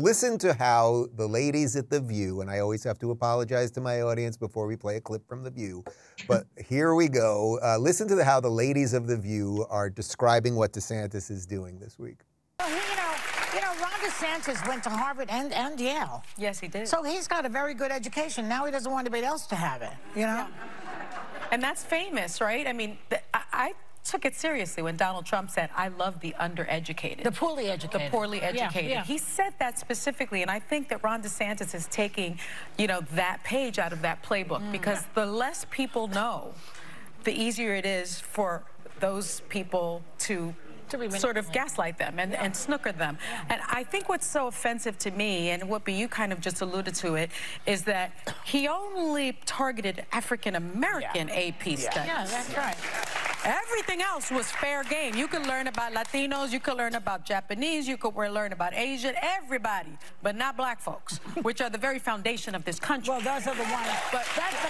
Listen to how the ladies at The View, and I always have to apologize to my audience before we play a clip from The View, but here we go. Listen to how the ladies of The View are describing what DeSantis is doing this week. You know, Ron DeSantis went to Harvard and Yale. Yes, he did. So he's got a very good education. Now he doesn't want anybody else to have it, you know? Yeah. And that's famous, right? I mean, I took it seriously when Donald Trump said, I love the undereducated. The poorly educated. The poorly educated. Yeah. He said that specifically, and I think that Ron DeSantis is taking, you know, that page out of that playbook, because the less people know, the easier it is for those people to sort of gaslight them and snooker them. And I think what's so offensive to me, and Whoopi, you kind of just alluded to it, is that he only targeted African-American AP studies. Yeah, that's right. Everything else was fair game. You could learn about Latinos, you could learn about Japanese, you could learn about Asian, everybody, but not black folks, which are the very foundation of this country. Well, those are the ones. But that's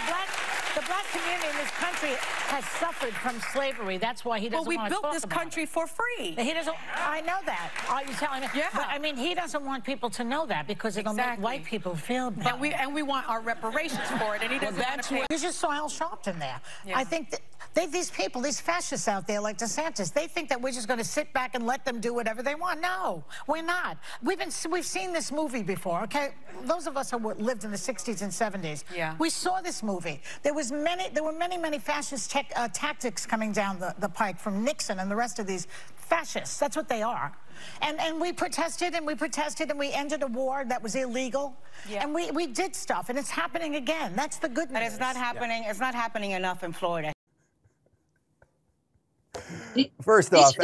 the black community in this country has suffered from slavery. That's why he doesn't want to talk about it. Well, we built this country for free. He doesn't. I know that. Are you telling me? Yeah. But I mean, he doesn't want people to know that because it'll make white people feel bad. And we want our reparations for it, and he doesn't want to pay. You just saw Al Sharpton there. Yeah. I think that these people, these fascists out there like DeSantis, they think that we're just going to sit back and let them do whatever they want. No, we're not. We've seen this movie before, okay? Those of us who lived in the 60s and 70s, we saw this movie. There were many fascist tactics coming down the pike from Nixon and the rest of these fascists. That's what they are. And we protested and we protested and we ended a war that was illegal. Yeah. And we did stuff, and it's happening again. That's the good news. And it's not happening. Yeah. It's not happening enough in Florida. First off,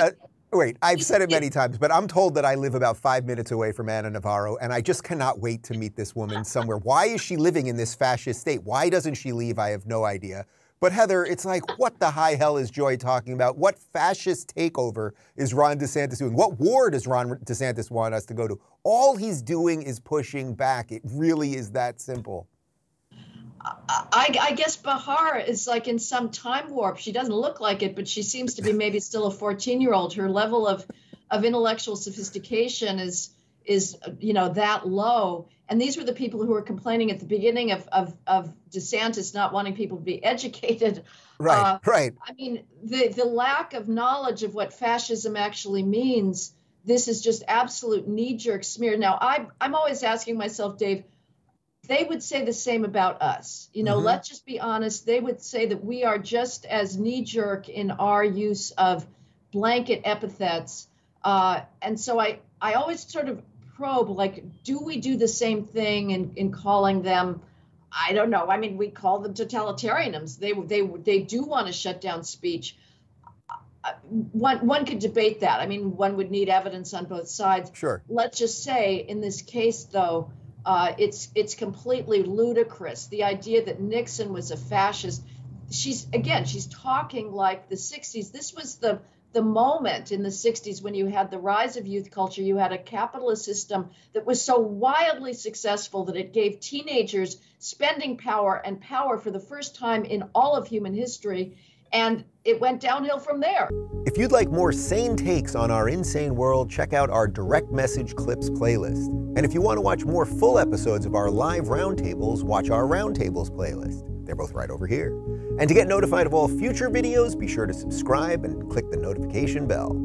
wait, I've said it many times, but I'm told that I live about 5 minutes away from Ana Navarro, and I just cannot wait to meet this woman somewhere. Why is she living in this fascist state? Why doesn't she leave? I have no idea. But Heather, it's like, what the high hell is Joy talking about? What fascist takeover is Ron DeSantis doing? What war does Ron DeSantis want us to go to? All he's doing is pushing back. It really is that simple. I guess Behar is like in some time warp. She doesn't look like it, but she seems to be maybe still a 14-year-old. Her level of intellectual sophistication is you know, that low. And these were the people who were complaining at the beginning of DeSantis not wanting people to be educated. Right, right. I mean, the lack of knowledge of what fascism actually means, this is just absolute knee-jerk smear. Now, I'm always asking myself, Dave, they would say the same about us. You know, let's just be honest. They would say that we are just as knee-jerk in our use of blanket epithets. And so I always sort of probe, like, do we do the same thing in calling them, I don't know. I mean, we call them totalitarians. They do want to shut down speech. One could debate that. I mean, one would need evidence on both sides. Sure. Let's just say in this case, though, it's completely ludicrous. The idea that Nixon was a fascist. She's talking like the 60s. This was the moment in the 60s when you had the rise of youth culture. You had a capitalist system that was so wildly successful that it gave teenagers spending power and power for the first time in all of human history. And it went downhill from there. If you'd like more sane takes on our insane world, check out our direct message clips playlist. And if you want to watch more full episodes of our live roundtables, watch our roundtables playlist. They're both right over here. And to get notified of all future videos, be sure to subscribe and click the notification bell.